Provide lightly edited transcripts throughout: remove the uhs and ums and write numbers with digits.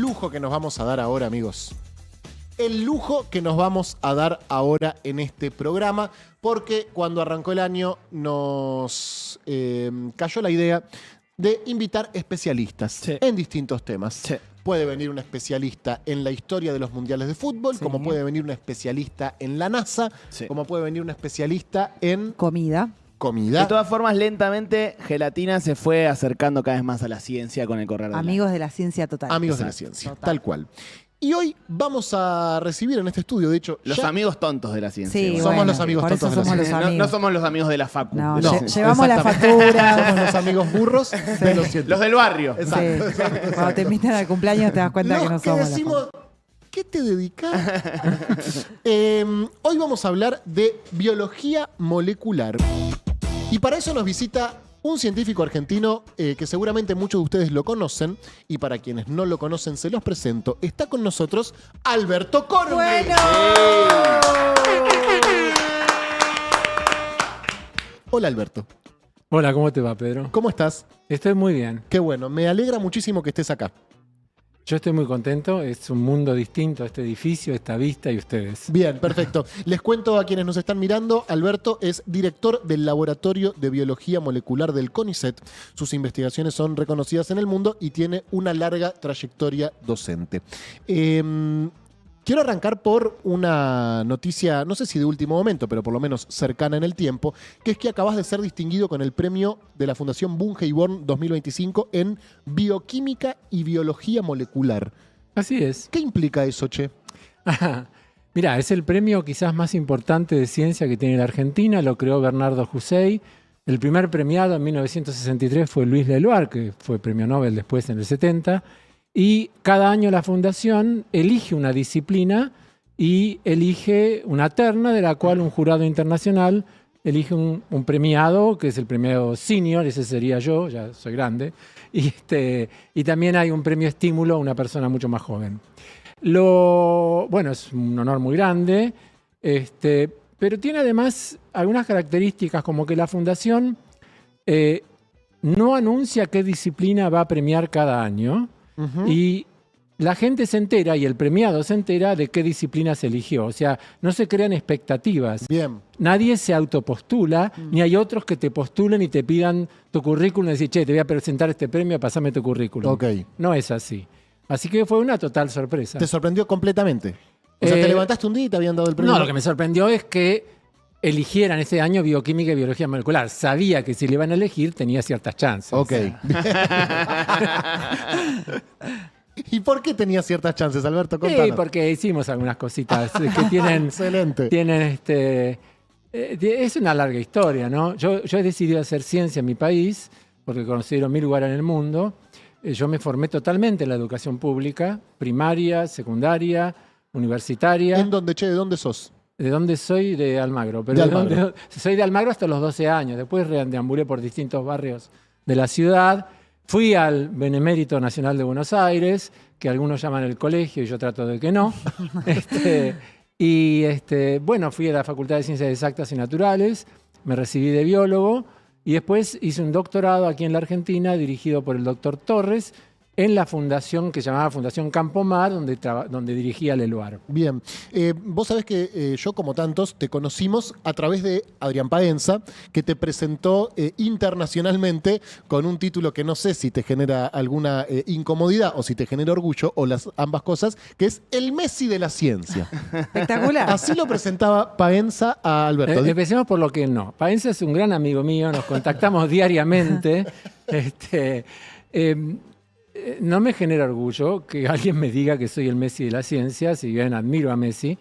lujo que nos vamos a dar ahora, amigos. El lujo que nos vamos a dar ahora en este programa, porque cuando arrancó el año nos cayó la idea de invitar especialistas en distintos temas. Sí. Puede venir un especialista en la historia de los mundiales de fútbol, como puede venir un especialista en la NASA, como puede venir un especialista en comida. comida. De todas formas, lentamente, Gelatina se fue acercando cada vez más a la ciencia con el correr del Amigos de la ciencia total. Amigos de la ciencia, tal cual. Y hoy vamos a recibir en este estudio, de hecho... Los amigos tontos de la ciencia. Sí, somos los amigos por eso tontos de la somos los ciencia. amigos. No somos los amigos de la facu. No, de la no, ciencia. llevamos la exactamente. factura. Somos los amigos burros de los científicos. Los del barrio. Sí. Exacto. Cuando te invitan al cumpleaños te das cuenta Los que no que somos. decimos, ¿qué te dedicas? Hoy vamos a hablar de biología molecular. Y para eso nos visita un científico argentino que seguramente muchos de ustedes lo conocen, y para quienes no lo conocen se los presento. Está con nosotros Alberto Corvi. ¡Bueno! Hola, Alberto. Hola, ¿cómo te va, Pedro? ¿Cómo estás? Estoy muy bien. Qué bueno, me alegra muchísimo que estés acá. Yo estoy muy contento. Es un mundo distinto a este edificio, esta vista y ustedes. Bien, perfecto. Les cuento a quienes nos están mirando, Alberto es director del Laboratorio de Biología Molecular del CONICET. Sus investigaciones son reconocidas en el mundo y tiene una larga trayectoria docente. Quiero arrancar por una noticia, no sé si de último momento, pero por lo menos cercana en el tiempo, que es que acabas de ser distinguido con el premio de la Fundación Bunge y Born 2025 en Bioquímica y Biología Molecular. Así es. ¿Qué implica eso, Che? Mirá, es el premio quizás más importante de ciencia que tiene la Argentina. Lo creó Bernardo Husey. El primer premiado en 1963 fue Luis Leloir, que fue premio Nobel después en el 70. Y cada año la fundación elige una disciplina y elige una terna de la cual un jurado internacional elige un premiado, que es el premiado senior, ese sería yo, ya soy grande. Y también hay un premio estímulo a una persona mucho más joven. Bueno, es un honor muy grande, pero tiene además algunas características, como que la fundación no anuncia qué disciplina va a premiar cada año. Y la gente se entera y el premiado se entera de qué disciplina se eligió. O sea, no se crean expectativas. Bien. Nadie se autopostula, ni hay otros que te postulen y te pidan tu currículum y decir, che, te voy a presentar este premio, pasame tu currículum. Ok. No es así. Así que fue una total sorpresa. ¿Te sorprendió completamente? O sea, te levantaste un día y te habían dado el premio. No, lo que me sorprendió es que eligieran ese año bioquímica y biología molecular. Sabía que si le iban a elegir tenía ciertas chances. Ok. ¿Y por qué tenía ciertas chances, Alberto? Contanos. Sí, porque hicimos algunas cositas que tienen... Excelente. Es una larga historia, ¿no? Yo he decidido hacer ciencia en mi país porque considero mi lugar en el mundo. Yo me formé totalmente en la educación pública, primaria, secundaria, universitaria. ¿En dónde, Che? ¿De dónde sos? ¿De dónde soy? De Almagro. Pero De Almagro. Soy de Almagro hasta los 12 años. Después deambulé por distintos barrios de la ciudad. Fui al Benemérito Nacional de Buenos Aires, que algunos llaman el colegio y yo trato de que no. Bueno, fui a la Facultad de Ciencias Exactas y Naturales, me recibí de biólogo y después hice un doctorado aquí en la Argentina dirigido por el doctor Torres en la fundación que se llamaba Fundación Campo Mar, donde dirigía Leloir. Bien. Vos sabés que yo, como tantos, te conocimos a través de Adrián Paenza, que te presentó internacionalmente con un título que no sé si te genera alguna incomodidad o si te genera orgullo, o ambas cosas, que es el Messi de la ciencia. Espectacular. Así lo presentaba Paenza a Alberto. Empecemos por lo que no. Paenza es un gran amigo mío, nos contactamos diariamente. No me genera orgullo que alguien me diga que soy el Messi de la ciencia, si bien admiro a Messi,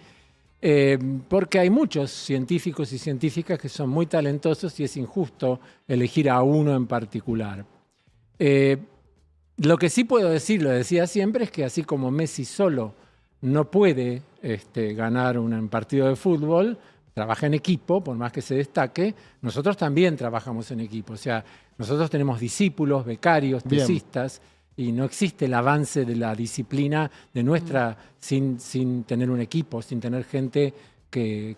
porque hay muchos científicos y científicas que son muy talentosos y es injusto elegir a uno en particular. Lo que sí puedo decir, lo decía siempre, es que así como Messi solo no puede ganar un partido de fútbol, trabaja en equipo, por más que se destaque, nosotros también trabajamos en equipo. O sea, nosotros tenemos discípulos, becarios, tesistas, y no existe el avance de la disciplina de nuestra sin tener un equipo, sin tener gente que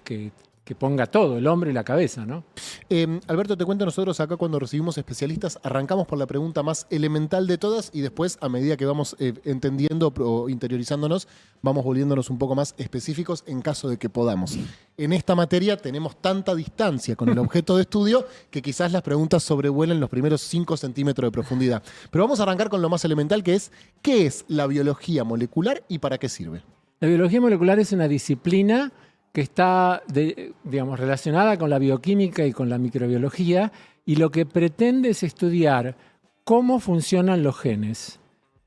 que ponga todo, el hombro y la cabeza, ¿no? Alberto, te cuento, nosotros acá cuando recibimos especialistas arrancamos por la pregunta más elemental de todas y después, a medida que vamos entendiendo o interiorizándonos, vamos volviéndonos un poco más específicos en caso de que podamos. En esta materia tenemos tanta distancia con el objeto de estudio que quizás las preguntas sobrevuelen los primeros 5 centímetros de profundidad. Pero vamos a arrancar con lo más elemental, que es ¿qué es la biología molecular y para qué sirve? La biología molecular es una disciplina que está, digamos, relacionada con la bioquímica y con la microbiología, y lo que pretende es estudiar cómo funcionan los genes.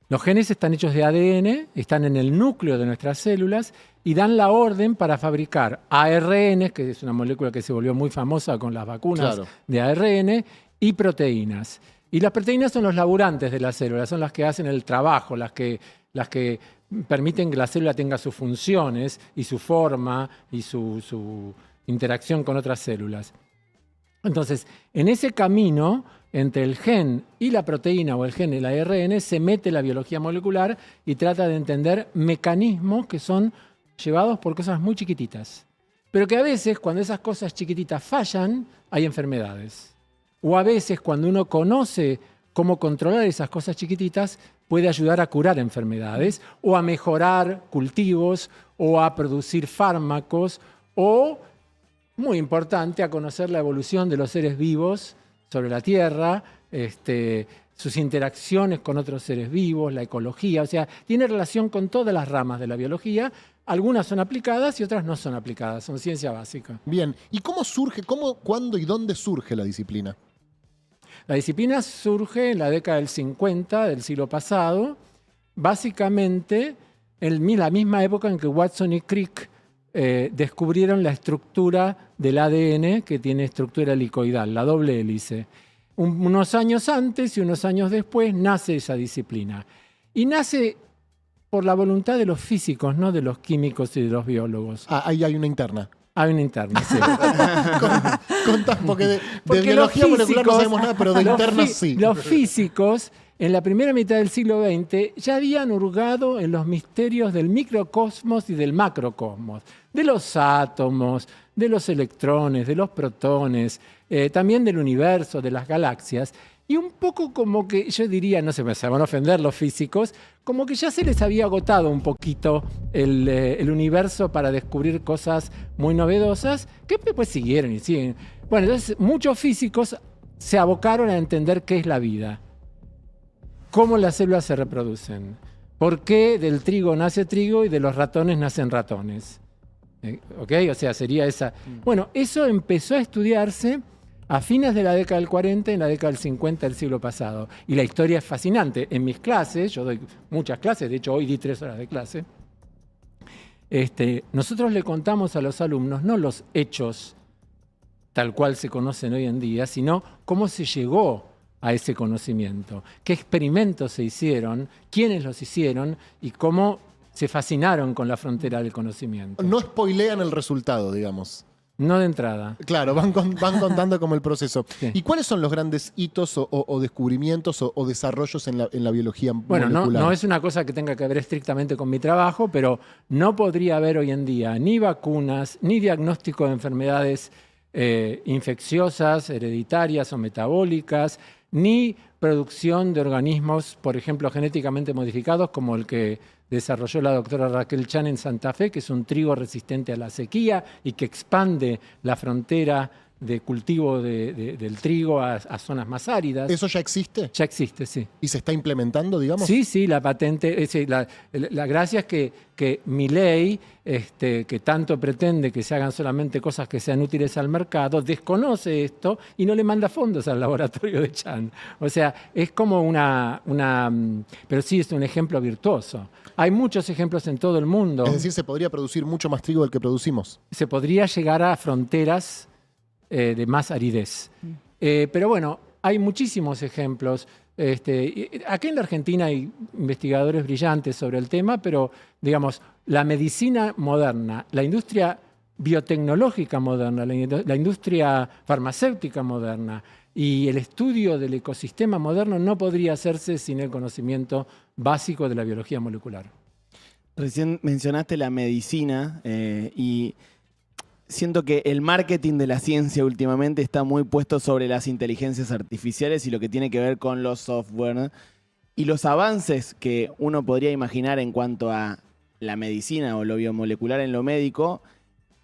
Los genes están hechos de ADN, están en el núcleo de nuestras células y dan la orden para fabricar ARN, que es una molécula que se volvió muy famosa con las vacunas Claro. de ARN, y proteínas. Y las proteínas son los laburantes de la célula, son las que hacen el trabajo, las que permiten que la célula tenga sus funciones y su forma y su interacción con otras células. Entonces, en ese camino, entre el gen y la proteína o el gen y el ARN, se mete la biología molecular y trata de entender mecanismos que son llevados por cosas muy chiquititas. Pero que a veces, cuando esas cosas chiquititas fallan, hay enfermedades. O a veces, cuando uno conoce cómo controlar esas cosas chiquititas, puede ayudar a curar enfermedades o a mejorar cultivos o a producir fármacos o, muy importante, a conocer la evolución de los seres vivos sobre la Tierra, sus interacciones con otros seres vivos, la ecología. O sea, tiene relación con todas las ramas de la biología. Algunas son aplicadas y otras no son aplicadas, son ciencia básica. Bien, ¿y cómo surge, cuándo y dónde surge la disciplina? La disciplina surge en la década del 50 del siglo pasado, básicamente en la misma época en que Watson y Crick descubrieron la estructura del ADN, que tiene estructura helicoidal, la doble hélice. Unos años antes y unos años después nace esa disciplina. Y nace por la voluntad de los físicos, no de los químicos y de los biólogos. Ah, ahí hay una interna. Hay una interna, sí. Contás, porque de Porque biología los molecular no físicos- sabemos nada, pero de los internas fi- sí. Los físicos, en la primera mitad del siglo XX, ya habían hurgado en los misterios del microcosmos y del macrocosmos, de los átomos, de los electrones, de los protones, también del universo, de las galaxias. Y un poco como que, yo diría, no sé, se van a ofender los físicos, como que ya se les había agotado un poquito el universo para descubrir cosas muy novedosas, que pues siguieron y siguen. Bueno, entonces muchos físicos se abocaron a entender qué es la vida, cómo las células se reproducen, por qué del trigo nace trigo y de los ratones nacen ratones. ¿Ok? O sea, sería esa... Bueno, eso empezó a estudiarse a fines de la década del 40 y en la década del 50 del siglo pasado. Y la historia es fascinante. En mis clases, yo doy muchas clases, de hecho hoy di 3 horas de clase, nosotros le contamos a los alumnos no los hechos tal cual se conocen hoy en día, sino cómo se llegó a ese conocimiento, qué experimentos se hicieron, quiénes los hicieron y cómo se fascinaron con la frontera del conocimiento. No spoilean el resultado, digamos. No de entrada. Claro, van contando como el proceso. Sí. ¿Y cuáles son los grandes hitos o descubrimientos o desarrollos en la biología Bueno, molecular? no es una cosa que tenga que ver estrictamente con mi trabajo, pero no podría haber hoy en día ni vacunas, ni diagnóstico de enfermedades infecciosas, hereditarias o metabólicas, ni producción de organismos, por ejemplo, genéticamente modificados, como el que desarrolló la doctora Raquel Chan en Santa Fe, que es un trigo resistente a la sequía y que expande la frontera de cultivo del trigo a zonas más áridas. ¿Eso ya existe? Ya existe, sí. ¿Y se está implementando, digamos? Sí, la patente, la gracia es que mi ley, que tanto pretende que se hagan solamente cosas que sean útiles al mercado, desconoce esto y no le manda fondos al laboratorio de Chan. O sea, es como pero sí es un ejemplo virtuoso. Hay muchos ejemplos en todo el mundo. Es decir, se podría producir mucho más trigo del que producimos. Se podría llegar a fronteras de más aridez. Pero bueno, hay muchísimos ejemplos. Aquí en la Argentina hay investigadores brillantes sobre el tema, pero digamos, la medicina moderna, la industria biotecnológica moderna, la industria farmacéutica moderna y el estudio del ecosistema moderno no podría hacerse sin el conocimiento básico de la biología molecular. Recién mencionaste la medicina y siento que el marketing de la ciencia últimamente está muy puesto sobre las inteligencias artificiales y lo que tiene que ver con los software. Y los avances que uno podría imaginar en cuanto a la medicina o lo biomolecular en lo médico,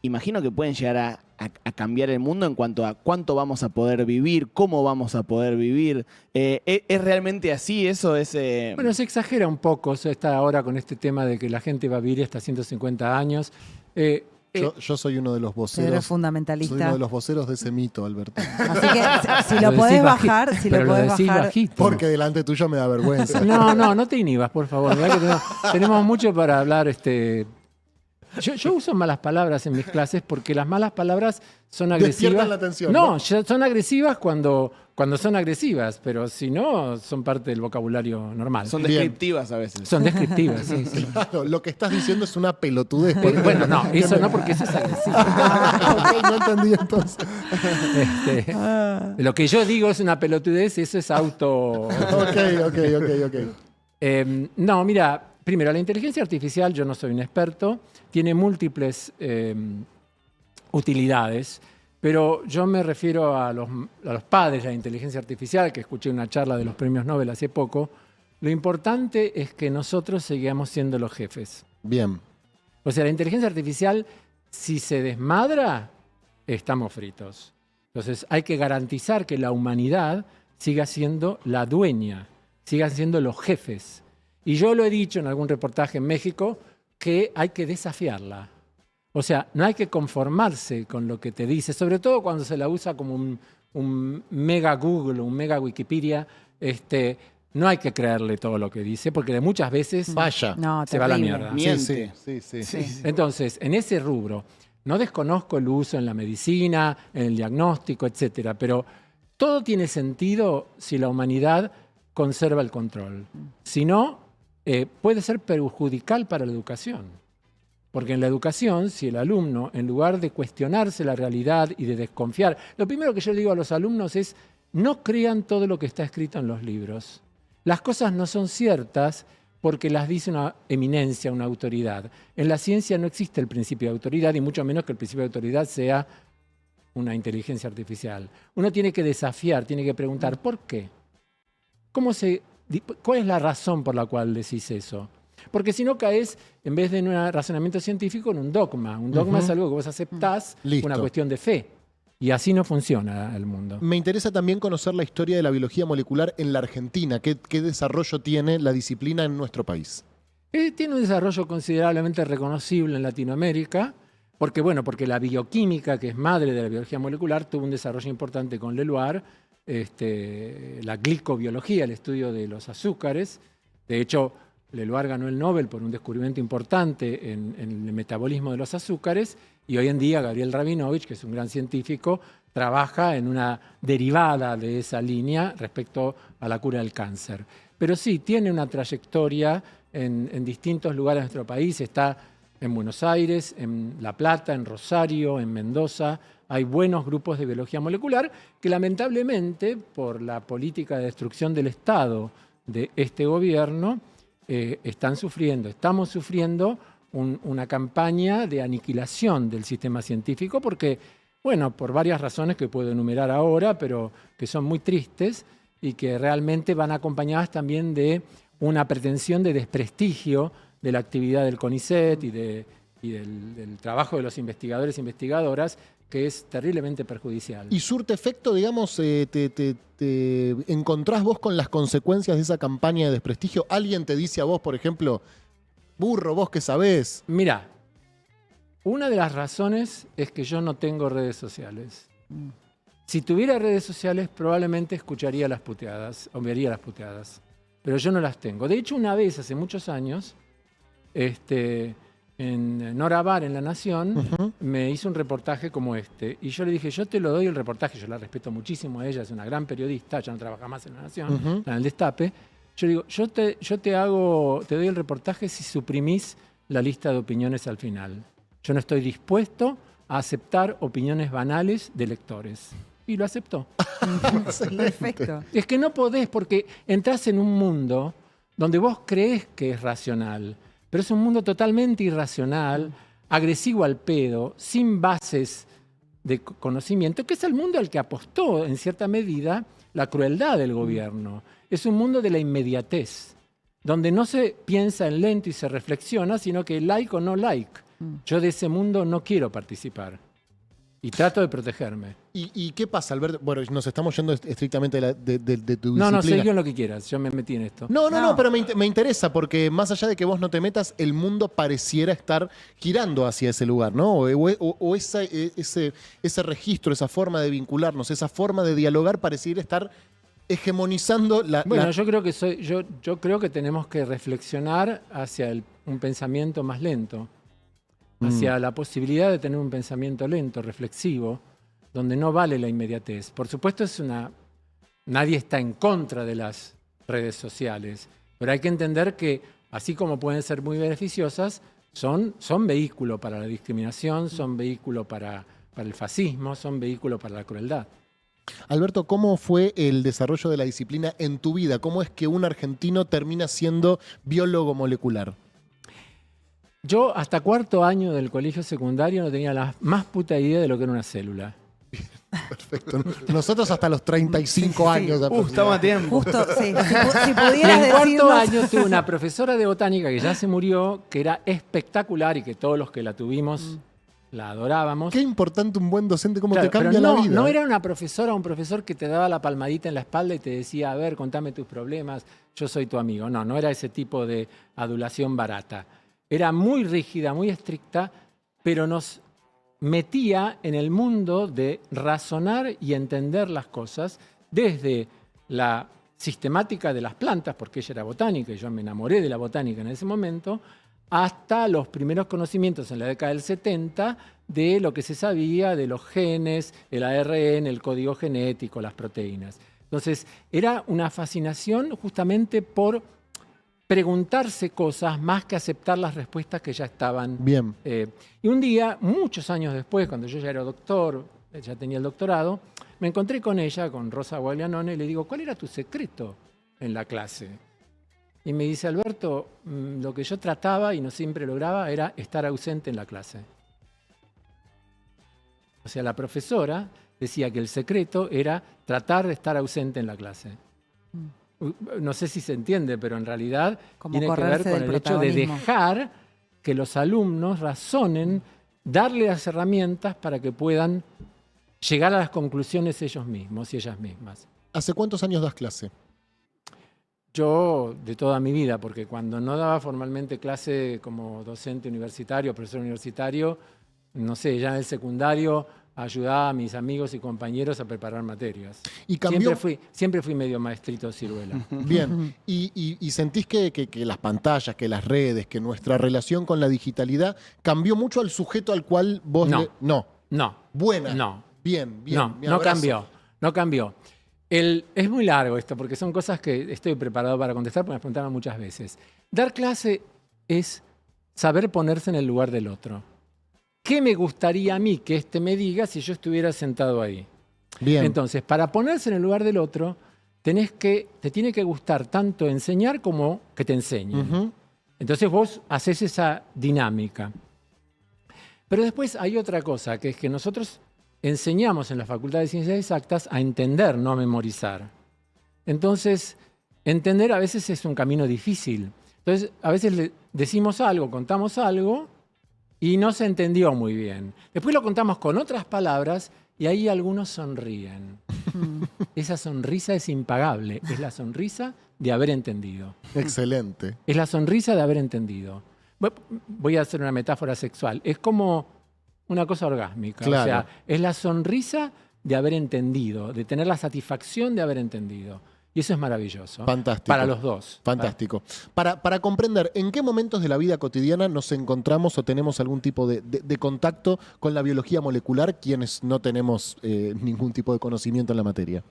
imagino que pueden llegar a cambiar el mundo en cuanto a cuánto vamos a poder vivir, cómo vamos a poder vivir. ¿Es realmente así? Eso es... Bueno, se exagera un poco, se está ahora con este tema de que la gente va a vivir hasta 150 años. Yo soy uno de los Pero voceros. es fundamentalista. Soy uno de los voceros de ese mito, Alberto. Así que si lo decís podés baji- bajar, si pero lo podés decís bajar. bajito. Porque delante tuyo me da vergüenza. No te inhibas, por favor. Mirá que tenemos mucho para hablar. Yo uso malas palabras en mis clases porque las malas palabras son agresivas. Despiertan la atención, No, ¿no? son agresivas cuando son agresivas, pero si no, son parte del vocabulario normal. Son Bien. descriptivas a veces. Son descriptivas, sí, sí. Claro, lo que estás diciendo es una pelotudez. Bueno, no, eso no, porque eso es agresivo. Ok, no entendí entonces. Lo que yo digo es una pelotudez, eso es auto... Ok. No, mira, primero, la inteligencia artificial, yo no soy un experto, tiene múltiples utilidades, pero yo me refiero a los padres de la inteligencia artificial, que escuché una charla de los premios Nobel hace poco. Lo importante es que nosotros sigamos siendo los jefes. Bien. O sea, la inteligencia artificial, si se desmadra, estamos fritos. Entonces, hay que garantizar que la humanidad siga siendo la dueña, sigan siendo los jefes. Y yo lo he dicho en algún reportaje en México, que hay que desafiarla. O sea, no hay que conformarse con lo que te dice, sobre todo cuando se la usa como un mega Google, un mega Wikipedia. No hay que creerle todo lo que dice, porque de muchas veces Vaya. No, se va a la terrible. mierda. Miente. Sí. Entonces, en ese rubro, no desconozco el uso en la medicina, en el diagnóstico, etcétera, pero todo tiene sentido si la humanidad conserva el control. Si no, puede ser perjudicial para la educación. Porque en la educación, si el alumno, en lugar de cuestionarse la realidad y de desconfiar, lo primero que yo le digo a los alumnos es, no crean todo lo que está escrito en los libros. Las cosas no son ciertas porque las dice una eminencia, una autoridad. En la ciencia no existe el principio de autoridad y mucho menos que el principio de autoridad sea una inteligencia artificial. Uno tiene que desafiar, tiene que preguntar, ¿por qué? ¿Cuál es la razón por la cual decís eso? Porque si no caes, en vez de en un razonamiento científico, en un dogma. Un dogma es algo que vos aceptás, Listo. una cuestión de fe. Y así no funciona el mundo. Me interesa también conocer la historia de la biología molecular en la Argentina. ¿Qué desarrollo tiene la disciplina en nuestro país? Tiene un desarrollo considerablemente reconocible en Latinoamérica, porque la bioquímica, que es madre de la biología molecular, tuvo un desarrollo importante con Leloir, la glicobiología, el estudio de los azúcares. De hecho, Leloir ganó el Nobel por un descubrimiento importante en el metabolismo de los azúcares, y hoy en día Gabriel Rabinovich, que es un gran científico, trabaja en una derivada de esa línea respecto a la cura del cáncer. Pero sí, tiene una trayectoria en distintos lugares de nuestro país. Está en Buenos Aires, en La Plata, en Rosario, en Mendoza. Hay buenos grupos de biología molecular que lamentablemente, por la política de destrucción del Estado de este gobierno, estamos sufriendo una campaña de aniquilación del sistema científico porque, por varias razones que puedo enumerar ahora, pero que son muy tristes y que realmente van acompañadas también de una pretensión de desprestigio de la actividad del CONICET y del trabajo de los investigadores e investigadoras, que es terriblemente perjudicial. ¿Y surte efecto, digamos, te encontrás vos con las consecuencias de esa campaña de desprestigio? ¿Alguien te dice a vos, por ejemplo, burro, vos que sabés? Mirá, una de las razones es que yo no tengo redes sociales. Si tuviera redes sociales, probablemente escucharía las puteadas o vería las puteadas. Pero yo no las tengo. De hecho, una vez, hace muchos años, en Nora Bar, en La Nación, me hizo un reportaje como este. Y yo le dije, yo te lo doy el reportaje, yo la respeto muchísimo a ella, es una gran periodista, ya no trabaja más en La Nación, en el Destape. Yo digo, yo te doy el reportaje si suprimís la lista de opiniones al final. Yo no estoy dispuesto a aceptar opiniones banales de lectores. Y lo aceptó. Perfecto. Es que no podés, porque entrás en un mundo donde vos creés que es racional, pero es un mundo totalmente irracional. agresivo al pedo, sin bases de conocimiento, que es el mundo al que apostó, en cierta medida, la crueldad del gobierno. Es un mundo de la inmediatez, donde no se piensa en lento y se reflexiona, sino que like o no like. Yo de ese mundo no quiero participar. Y trato de protegerme. ¿Y qué pasa, Alberto? Bueno, nos estamos yendo estrictamente de tu No, disciplina. seguí en lo que quieras. Yo me metí en esto. No, pero me interesa porque más allá de que vos no te metas, el mundo pareciera estar girando hacia ese lugar, ¿no? O ese registro, esa forma de vincularnos, esa forma de dialogar pareciera estar hegemonizando Bueno, yo creo que yo creo que tenemos que reflexionar hacia un pensamiento más lento, hacia la posibilidad de tener un pensamiento lento, reflexivo, donde no vale la inmediatez. Por supuesto, nadie está en contra de las redes sociales, pero hay que entender que, así como pueden ser muy beneficiosas, son vehículo para la discriminación, son vehículo para el fascismo, son vehículo para la crueldad. Alberto, ¿cómo fue el desarrollo de la disciplina en tu vida? ¿Cómo es que un argentino termina siendo biólogo molecular? Yo hasta cuarto año del colegio secundario no tenía la más puta idea de lo que era una célula. Perfecto. Nosotros hasta los 35 Sí. años. Estamos a tiempo. Justo, sí. Si Y pudieras en cuarto decirnos... año tuve una profesora de botánica que ya se murió, que era espectacular y que todos los que la tuvimos la adorábamos. Qué importante un buen docente, cómo Claro, te cambia pero la vida. no era una profesora o un profesor que te daba la palmadita en la espalda y te decía, a ver, contame tus problemas, yo soy tu amigo. No era ese tipo de adulación barata. Era muy rígida, muy estricta, pero nos metía en el mundo de razonar y entender las cosas desde la sistemática de las plantas, porque ella era botánica y yo me enamoré de la botánica en ese momento, hasta los primeros conocimientos en la década del 70 de lo que se sabía de los genes, el ARN, el código genético, las proteínas. Entonces, era una fascinación justamente por preguntarse cosas más que aceptar las respuestas que ya estaban. Bien. Y un día, muchos años después, cuando yo ya era doctor, ya tenía el doctorado, me encontré con ella, con Rosa Guaglianone, y le digo, ¿cuál era tu secreto en la clase? Y me dice, Alberto, lo que yo trataba y no siempre lograba era estar ausente en la clase. O sea, la profesora decía que el secreto era tratar de estar ausente en la clase. No sé si se entiende, pero en realidad Como tiene que ver correrse con del el hecho de protagonismo. dejar que los alumnos razonen, darle las herramientas para que puedan llegar a las conclusiones ellos mismos y ellas mismas. ¿Hace cuántos años das clase? Yo, de toda mi vida, porque cuando no daba formalmente clase como docente universitario, profesor universitario, no sé, ya en el secundario ayudaba a mis amigos y compañeros a preparar materias. Y cambió. Siempre fui medio maestrito ciruela. Bien. ¿Y sentís que las pantallas, que las redes, que nuestra relación con la digitalidad cambió mucho al sujeto al cual vos... No. No. No, Buena. no. Bien, bien. No, mi no abrazo. cambió, no cambió. Es muy largo esto, porque son cosas que estoy preparado para contestar, porque me preguntaron muchas veces. Dar clase es saber ponerse en el lugar del otro. ¿Qué me gustaría a mí que éste me diga si yo estuviera sentado ahí? Bien. Entonces, para ponerse en el lugar del otro, te tiene que gustar tanto enseñar como que te enseñen. Ujú. Entonces vos haces esa dinámica. Pero después hay otra cosa, que es que nosotros enseñamos en la Facultad de Ciencias Exactas a entender, no a memorizar. Entonces, entender a veces es un camino difícil. Entonces, a veces le decimos algo, contamos algo y no se entendió muy bien. Después lo contamos con otras palabras y ahí algunos sonríen. Esa sonrisa es impagable, es la sonrisa de haber entendido. Excelente. Es la sonrisa de haber entendido. Voy a hacer una metáfora sexual. Es como una cosa orgásmica. Claro. O sea, es la sonrisa de haber entendido, de tener la satisfacción de haber entendido. Y eso es maravilloso. Fantástico. Para los dos. Fantástico. Para comprender en qué momentos de la vida cotidiana nos encontramos o tenemos algún tipo de contacto con la biología molecular, quienes no tenemos ningún tipo de conocimiento en la materia.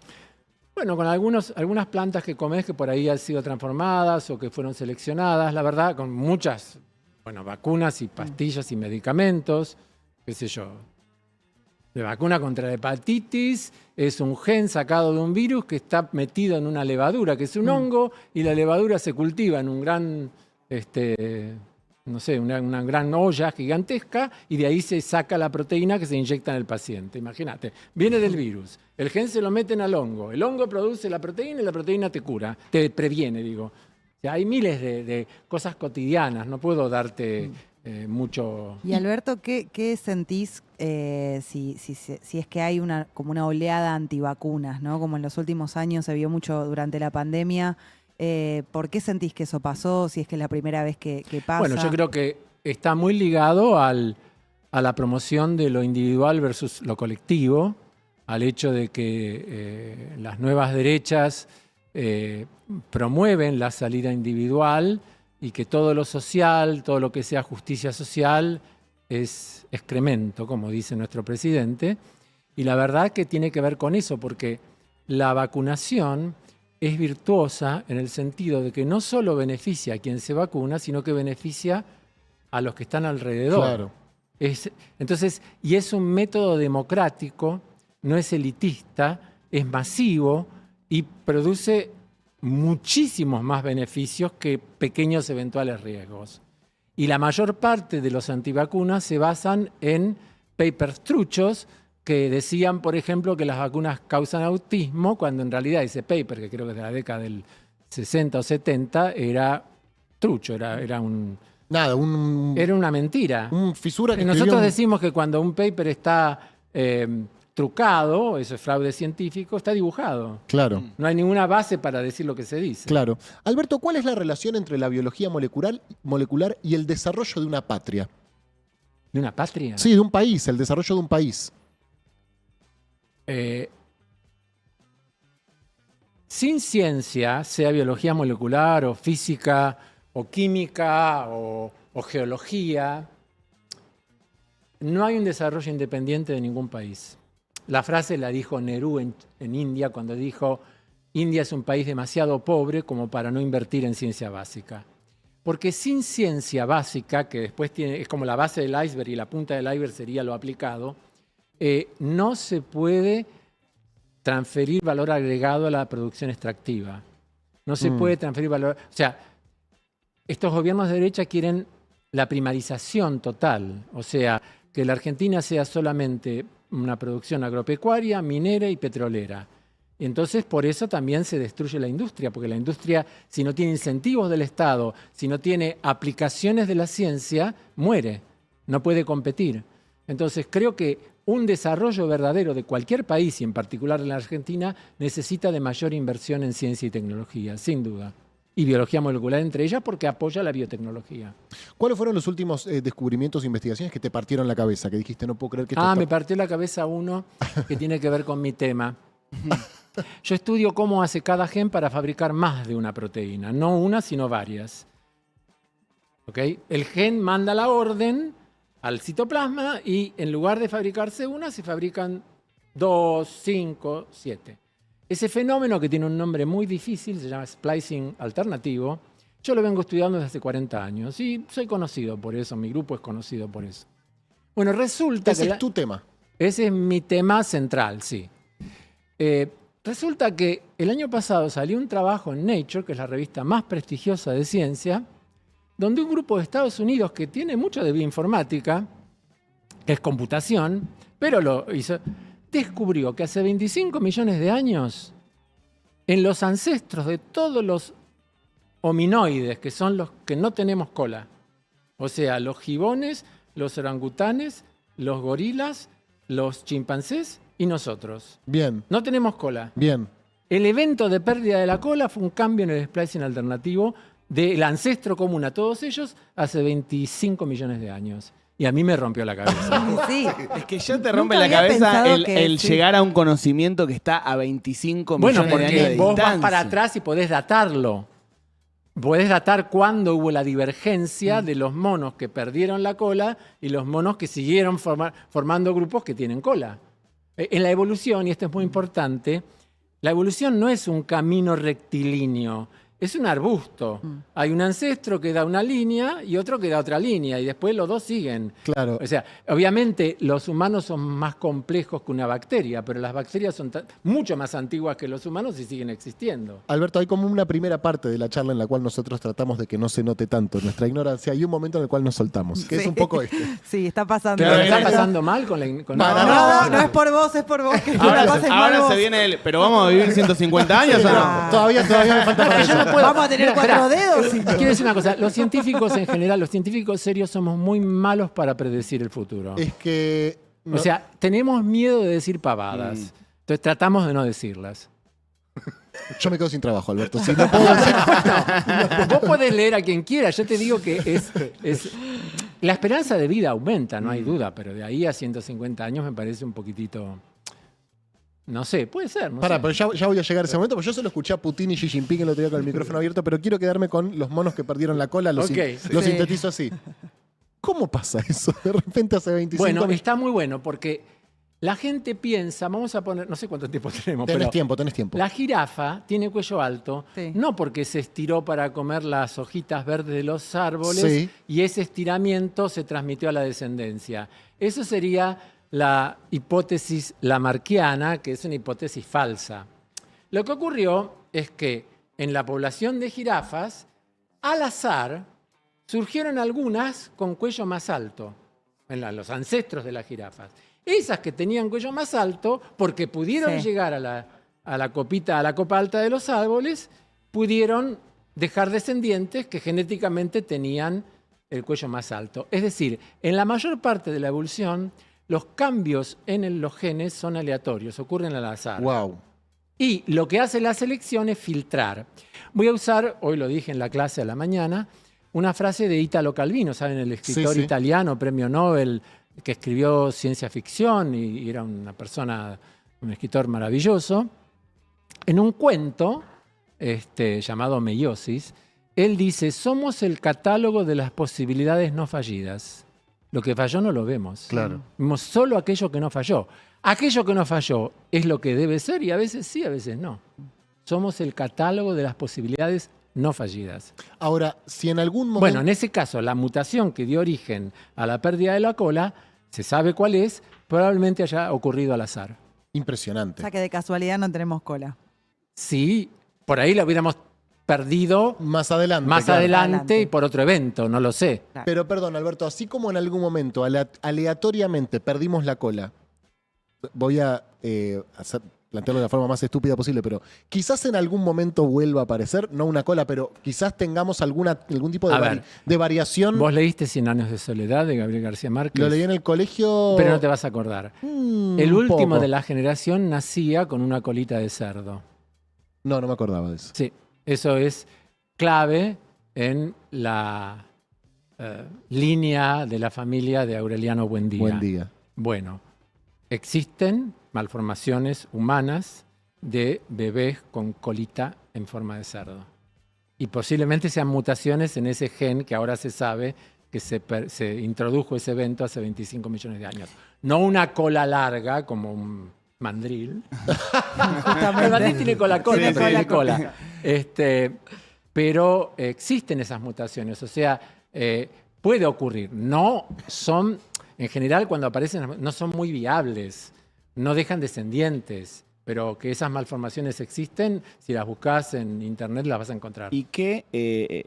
Bueno, con algunas plantas que comes que por ahí han sido transformadas o que fueron seleccionadas, la verdad, con muchas vacunas y pastillas y medicamentos, qué sé yo. La vacuna contra la hepatitis es un gen sacado de un virus que está metido en una levadura, que es un hongo, y la levadura se cultiva en un gran no sé, una gran olla gigantesca y de ahí se saca la proteína que se inyecta en el paciente. Imagínate, viene del virus, el gen se lo meten al hongo, el hongo produce la proteína y la proteína te cura, te previene, digo. O sea, hay miles de cosas cotidianas, no puedo darte mucho... Y Alberto, ¿qué sentís si es que hay como una oleada antivacunas, ¿no? Como en los últimos años se vio mucho durante la pandemia. ¿Por qué sentís que eso pasó? Si es que es la primera vez que pasa. Bueno, yo creo que está muy ligado a la promoción de lo individual versus lo colectivo, al hecho de que las nuevas derechas promueven la salida individual y que todo lo social, todo lo que sea justicia social es excremento, como dice nuestro presidente. Y la verdad que tiene que ver con eso, porque la vacunación es virtuosa en el sentido de que no solo beneficia a quien se vacuna, sino que beneficia a los que están alrededor. Claro. Entonces, y es un método democrático, no es elitista, es masivo y produce muchísimos más beneficios que pequeños eventuales riesgos. Y la mayor parte de los antivacunas se basan en papers truchos que decían, por ejemplo, que las vacunas causan autismo, cuando en realidad ese paper, que creo que es de la década del 60 o 70, era trucho, era una mentira. Un fisura que Nosotros escribió decimos que cuando un paper está trucado, eso es fraude científico, está dibujado. Claro, No hay ninguna base para decir lo que se dice. claro. Alberto, ¿cuál es la relación entre la biología molecular y el desarrollo de una patria? ¿De una patria? Sí, de un país, el desarrollo de un país. Sin ciencia, sea biología molecular o física o química o geología, no hay un desarrollo independiente de ningún país. La frase la dijo Nehru en India cuando dijo: India es un país demasiado pobre como para no invertir en ciencia básica. Porque sin ciencia básica, que después es como la base del iceberg y la punta del iceberg sería lo aplicado, no se puede transferir valor agregado a la producción extractiva. No se puede transferir valor... O sea, estos gobiernos de derecha quieren la primarización total. O sea, que la Argentina sea solamente una producción agropecuaria, minera y petrolera. Y entonces, por eso también se destruye la industria, porque la industria, si no tiene incentivos del Estado, si no tiene aplicaciones de la ciencia, muere, no puede competir. Entonces, creo que un desarrollo verdadero de cualquier país, y en particular de la Argentina, necesita de mayor inversión en ciencia y tecnología, sin duda. Y biología molecular entre ellas, porque apoya la biotecnología. ¿Cuáles fueron los últimos descubrimientos o investigaciones que te partieron la cabeza? Que dijiste, no puedo creer que esto Me partió la cabeza uno que tiene que ver con mi tema. Yo estudio cómo hace cada gen para fabricar más de una proteína. No una, sino varias. ¿Okay? El gen manda la orden al citoplasma y en lugar de fabricarse una, se fabrican 2, 5, 7. Ese fenómeno, que tiene un nombre muy difícil, se llama splicing alternativo, yo lo vengo estudiando desde hace 40 años y soy conocido por eso, mi grupo es conocido por eso. Bueno, resulta Ese que... es tu tema. Ese es mi tema central, sí. Resulta que el año pasado salió un trabajo en Nature, que es la revista más prestigiosa de ciencia, donde un grupo de Estados Unidos que tiene mucho de bioinformática, que es computación, pero lo hizo, descubrió que hace 25 millones de años, en los ancestros de todos los hominoides, que son los que no tenemos cola, o sea, los gibones, los orangutanes, los gorilas, los chimpancés y nosotros. Bien, No tenemos cola. bien. El evento de pérdida de la cola fue un cambio en el splicing alternativo del ancestro común a todos ellos hace 25 millones de años. Y a mí me rompió la cabeza. Sí. Es que ya te Nunca rompe la había cabeza pensado el sí. llegar a un conocimiento que está a 25 Bueno, millones de años porque de vos vas distancia. para atrás y podés datarlo. Podés datar cuándo hubo la divergencia de los monos que perdieron la cola y los monos que siguieron formando grupos que tienen cola. En la evolución, y esto es muy importante, la evolución no es un camino rectilíneo, es un arbusto. Hay un ancestro que da una línea y otro que da otra línea, y después los dos siguen. Claro. O sea, obviamente los humanos son más complejos que una bacteria, pero las bacterias son mucho más antiguas que los humanos y siguen existiendo. Alberto, hay como una primera parte de la charla en la cual nosotros tratamos de que no se note tanto nuestra ignorancia y un momento en el cual nos soltamos, que es Sí. un poco este. Sí, está pasando. ¿Pero Claro, está eso. pasando mal con la... No, es por vos, es por vos. Que la Ahora, pases mal ahora vos. se viene el... ¿Pero vamos a vivir 150 años o no? Ah. Todavía me falta para Yo eso. no puedo- Vamos a tener Mira, 4 esperá. dedos. y- Quiero decir una cosa, los científicos en general, los científicos serios somos muy malos para predecir el futuro. Es que... no- O sea, tenemos miedo de decir pavadas. Entonces tratamos de no decirlas. yo me quedo sin trabajo, Alberto. Si no puedo decir... Vos podés leer a quien quiera. Yo te digo que es... La esperanza de vida aumenta, no hay duda, pero de ahí a 150 años me parece un poquitito... No sé, puede ser. No Pará, sé. pero ya voy a llegar a ese momento, porque yo solo escuché a Putin y Xi Jinping el otro día con el micrófono abierto, pero quiero quedarme con los monos que perdieron la cola, los Ok. lo Sí. sintetizo así. ¿Cómo pasa eso? De repente hace 25 Bueno, años... está muy bueno porque la gente piensa, vamos a poner, no sé cuánto tiempo tenemos, Tenés pero tiempo. la jirafa tiene cuello alto, Sí. no porque se estiró para comer las hojitas verdes de los árboles Sí. y ese estiramiento se transmitió a la descendencia. Eso sería la hipótesis lamarckiana, que es una hipótesis falsa. Lo que ocurrió es que en la población de jirafas, al azar, surgieron algunas con cuello más alto, los ancestros de las jirafas. Esas que tenían cuello más alto, porque pudieron Sí. llegar a la copa alta de los árboles, pudieron dejar descendientes que genéticamente tenían el cuello más alto. Es decir, en la mayor parte de la evolución, los cambios en los genes son aleatorios, ocurren al azar. Wow. Y lo que hace la selección es filtrar. Voy a usar, hoy lo dije en la clase a la mañana, una frase de Italo Calvino, ¿saben? El escritor Sí, sí. italiano, premio Nobel, que escribió ciencia ficción y era una persona, un escritor maravilloso. En un cuento llamado Meiosis, él dice, somos el catálogo de las posibilidades no fallidas. Lo que falló no lo vemos. Claro. Vemos solo aquello que no falló. Aquello que no falló es lo que debe ser y a veces sí, a veces no. Somos el catálogo de las posibilidades no fallidas. Ahora, si en algún momento... Bueno, en ese caso, la mutación que dio origen a la pérdida de la cola, se sabe cuál es, probablemente haya ocurrido al azar. O Impresionante. sea que de casualidad no tenemos cola. Sí, por ahí la hubiéramos perdido Más adelante. más claro. adelante y por otro evento, no lo sé. Pero perdón, Alberto, así como en algún momento aleatoriamente perdimos la cola, voy a plantearlo de la forma más estúpida posible, pero quizás en algún momento vuelva a aparecer, no una cola, pero quizás tengamos algún tipo A ver. de variación. ¿Vos leíste 100 años de soledad de Gabriel García Márquez? Lo leí en el colegio. Pero no te vas a acordar. El un último poco. de la generación nacía con una colita de cerdo. No me acordaba de eso. Sí, eso es clave en la línea de la familia de Aureliano Buendía. Buen día. Bueno, existen malformaciones humanas de bebés con colita en forma de cerdo. Y posiblemente sean mutaciones en ese gen que ahora se sabe que se introdujo ese evento hace 25 millones de años. No una cola larga como un mandril. El mandril tiene cola corta, Tiene pero tiene cola cola. Pero existen esas mutaciones, o sea, puede ocurrir. No son, en general, cuando aparecen, no son muy viables, no dejan descendientes, pero que esas malformaciones existen, si las buscas en internet las vas a encontrar. ¿Y qué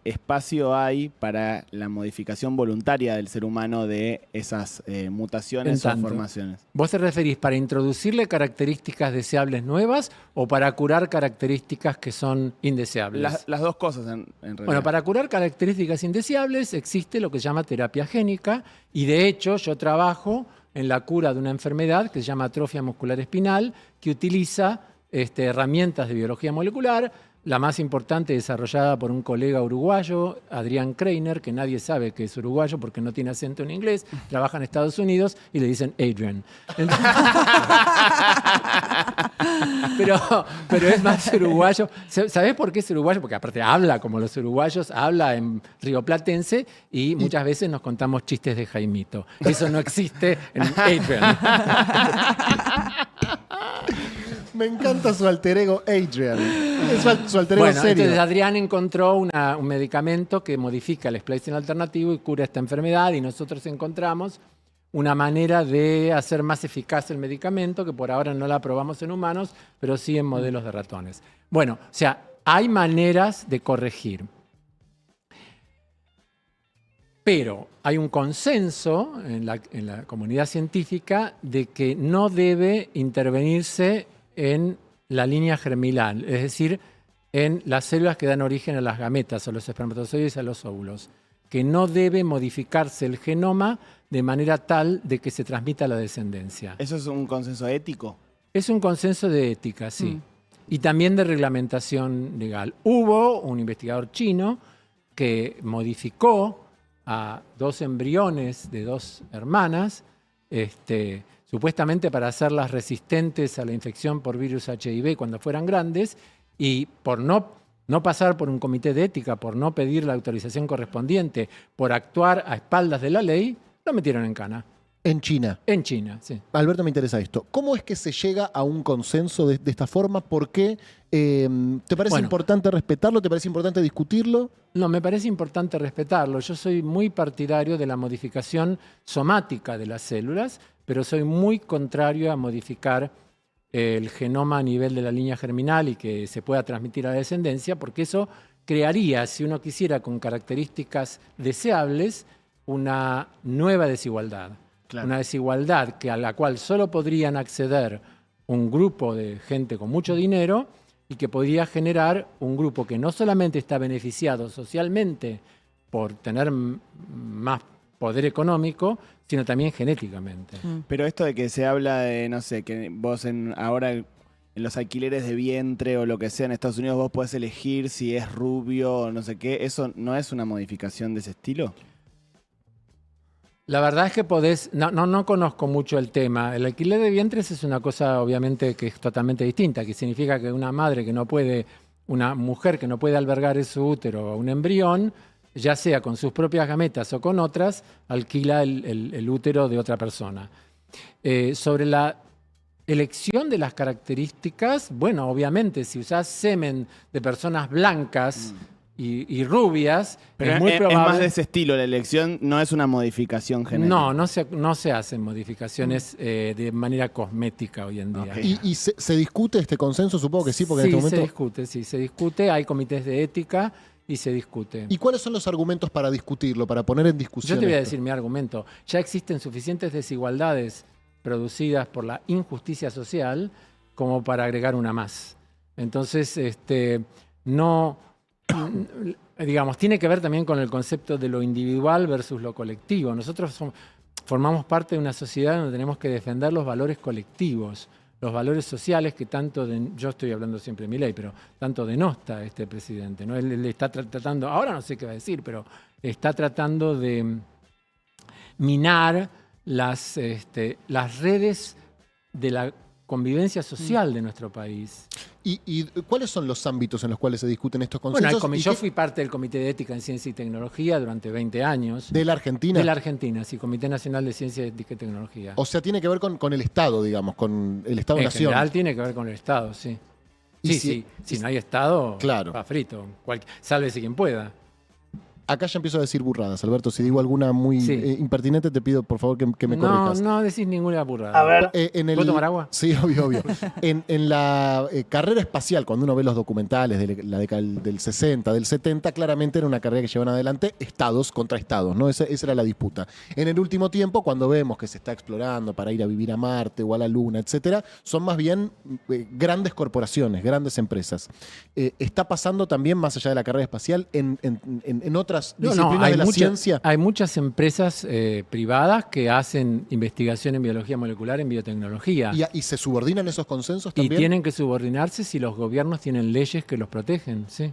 espacio hay para la modificación voluntaria del ser humano de esas mutaciones En o tanto. formaciones? ¿Vos te referís para introducirle características deseables nuevas o para curar características que son indeseables? Las dos cosas en realidad. Bueno, para curar características indeseables existe lo que se llama terapia génica y de hecho yo trabajo en la cura de una enfermedad que se llama atrofia muscular espinal, que utiliza herramientas de biología molecular, la más importante desarrollada por un colega uruguayo, Adrián Kreiner, que nadie sabe que es uruguayo porque no tiene acento en inglés, trabaja en Estados Unidos y le dicen Adrian. Pero es más uruguayo. ¿Sabés por qué es uruguayo? Porque aparte habla como los uruguayos, habla en rioplatense y muchas veces nos contamos chistes de Jaimito. Eso no existe en Adrian. Me encanta su alter ego Adrian. Es su alter ego Bueno, serio. entonces Adrián encontró un medicamento que modifica el splicing alternativo y cura esta enfermedad, y nosotros encontramos una manera de hacer más eficaz el medicamento, que por ahora no la probamos en humanos, pero sí en modelos de ratones. Bueno, o sea, hay maneras de corregir. Pero hay un consenso en la comunidad científica de que no debe intervenirse en la línea germinal, es decir, en las células que dan origen a las gametas, a los espermatozoides y a los óvulos, que no debe modificarse el genoma de manera tal de que se transmita la descendencia. ¿Eso es un consenso ético? Es un consenso de ética, sí. Y también de reglamentación legal. Hubo un investigador chino que modificó a 2 embriones de 2 hermanas, supuestamente para hacerlas resistentes a la infección por virus HIV cuando fueran grandes, y por no pasar por un comité de ética, por no pedir la autorización correspondiente, por actuar a espaldas de la ley, lo metieron en cana. En China. En China, sí. Alberto, me interesa esto. ¿Cómo es que se llega a un consenso de esta forma? ¿Por qué? ¿Te parece importante respetarlo? ¿Te parece importante discutirlo? No, me parece importante respetarlo. Yo soy muy partidario de la modificación somática de las células, pero soy muy contrario a modificar el genoma a nivel de la línea germinal y que se pueda transmitir a la descendencia, porque eso crearía, si uno quisiera, con características deseables, una nueva desigualdad. Claro. Una desigualdad a la cual solo podrían acceder un grupo de gente con mucho dinero y que podría generar un grupo que no solamente está beneficiado socialmente por tener más poder económico, sino también genéticamente. Pero esto de que se habla de, no sé, que vos ahora en los alquileres de vientre o lo que sea en Estados Unidos vos podés elegir si es rubio o no sé qué, ¿eso no es una modificación de ese estilo? La verdad es que podés, no conozco mucho el tema. El alquiler de vientres es una cosa obviamente que es totalmente distinta, que significa que una mujer que no puede albergar en su útero a un embrión, ya sea con sus propias gametas o con otras, alquila el útero de otra persona. Sobre la elección de las características, bueno, obviamente si usás semen de personas blancas y rubias, pero es muy probable... Es más de ese estilo, la elección no es una modificación genética. No se hacen modificaciones de manera cosmética hoy en día. Okay. ¿Y se discute este consenso? Supongo que sí, porque sí, en este momento... se discute, hay comités de ética y se discute. ¿Y cuáles son los argumentos para discutirlo, para poner en discusión Yo te voy a esto? decir mi argumento. Ya existen suficientes desigualdades producidas por la injusticia social como para agregar una más. Entonces, digamos, tiene que ver también con el concepto de lo individual versus lo colectivo. Nosotros formamos parte de una sociedad donde tenemos que defender los valores colectivos, los valores sociales que yo estoy hablando siempre de Milei, pero tanto denosta este presidente, ¿no? Él está tratando, ahora no sé qué va a decir, pero está tratando de minar las redes de la convivencia social de nuestro país. ¿Y cuáles son los ámbitos en los cuales se discuten estos consensos? Bueno, yo fui parte del Comité de Ética en Ciencia y Tecnología durante 20 años. ¿De la Argentina? De la Argentina, sí, Comité Nacional de Ciencia, Ética y Tecnología. O sea, tiene que ver con el Estado, digamos, con el Estado-Nación. En general tiene que ver con el Estado, sí. Sí, si no hay Estado, claro, va frito. Sálvese quien pueda. Acá ya empiezo a decir burradas, Alberto. Si digo alguna muy impertinente, te pido por favor que me corrijas. No decís ninguna burrada. A ver. ¿Puedo tomar agua? Sí, obvio. en la carrera espacial, cuando uno ve los documentales de la década del 60, del 70, claramente era una carrera que llevan adelante estados contra estados, ¿no? Esa era la disputa. En el último tiempo, cuando vemos que se está explorando para ir a vivir a Marte o a la Luna, etcétera, son más bien grandes corporaciones, grandes empresas. Está pasando también, más allá de la carrera espacial, en otras disciplinas de la ciencia. Hay muchas empresas privadas que hacen investigación en biología molecular, en biotecnología. ¿Y se subordinan esos consensos también? Y tienen que subordinarse si los gobiernos tienen leyes que los protegen, sí.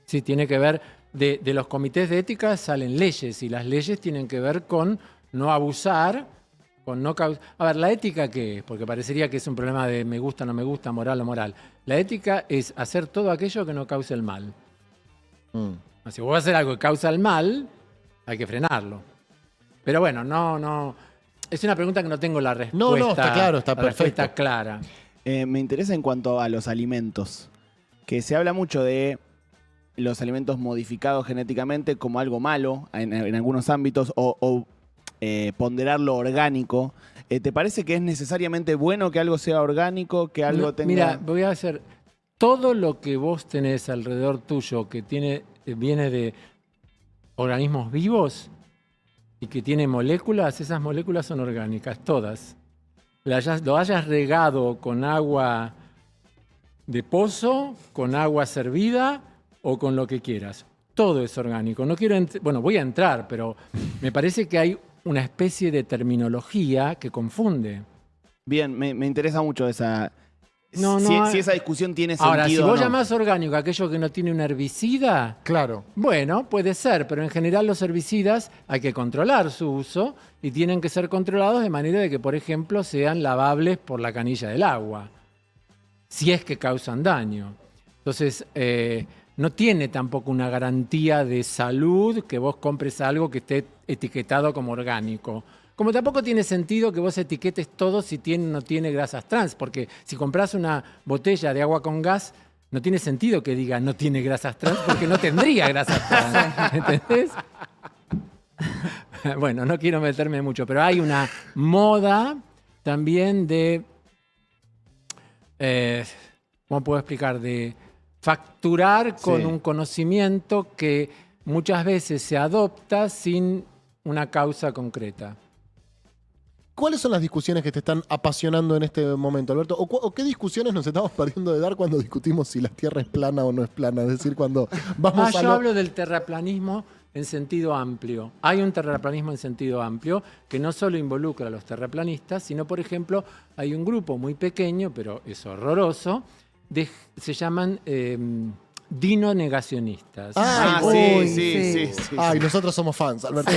Sí, tiene que ver, de los comités de ética salen leyes y las leyes tienen que ver con no abusar, con no causar... A ver, ¿la ética qué es? Porque parecería que es un problema de me gusta, no me gusta, moral o moral. La ética es hacer todo aquello que no cause el mal. Si vos vas a hacer algo que causa el mal, hay que frenarlo. Pero bueno, no. Es una pregunta que no tengo la respuesta. No, está claro, está la perfecto. respuesta clara. Me interesa en cuanto a los alimentos, que se habla mucho de los alimentos modificados genéticamente como algo malo en algunos ámbitos o ponderar lo orgánico. ¿Te parece que es necesariamente bueno que algo sea orgánico, que algo No, tenga...? Mira, voy a hacer todo lo que vos tenés alrededor tuyo que viene de organismos vivos y que tiene moléculas, esas moléculas son orgánicas, todas. Lo hayas regado con agua de pozo, con agua servida o con lo que quieras. Todo es orgánico. No quiero voy a entrar, pero me parece que hay una especie de terminología que confunde. Bien, me interesa mucho esa... si esa discusión tiene sentido. Ahora, si vos o no. llamás orgánico aquello que no tiene un herbicida, Claro. bueno, puede ser, pero en general los herbicidas hay que controlar su uso y tienen que ser controlados de manera de que, por ejemplo, sean lavables por la canilla del agua, si es que causan daño. Entonces, no tiene tampoco una garantía de salud que vos compres algo que esté etiquetado como orgánico. Como tampoco tiene sentido que vos etiquetes todo si tiene o no tiene grasas trans, porque si compras una botella de agua con gas, no tiene sentido que diga no tiene grasas trans, porque no tendría grasas trans. ¿Entendés? Bueno, no quiero meterme mucho, pero hay una moda también de, ¿cómo puedo explicar? De facturar con un conocimiento que muchas veces se adopta sin una causa concreta. ¿Cuáles son las discusiones que te están apasionando en este momento, Alberto? ¿O qué discusiones nos estamos perdiendo de dar cuando discutimos si la Tierra es plana o no es plana? Es decir, cuando vamos a... Yo hablo del terraplanismo en sentido amplio. Hay un terraplanismo en sentido amplio que no solo involucra a los terraplanistas, sino, por ejemplo, hay un grupo muy pequeño, pero es horroroso, se llaman dino-negacionistas. Sí. Ay, nosotros somos fans, Alberto.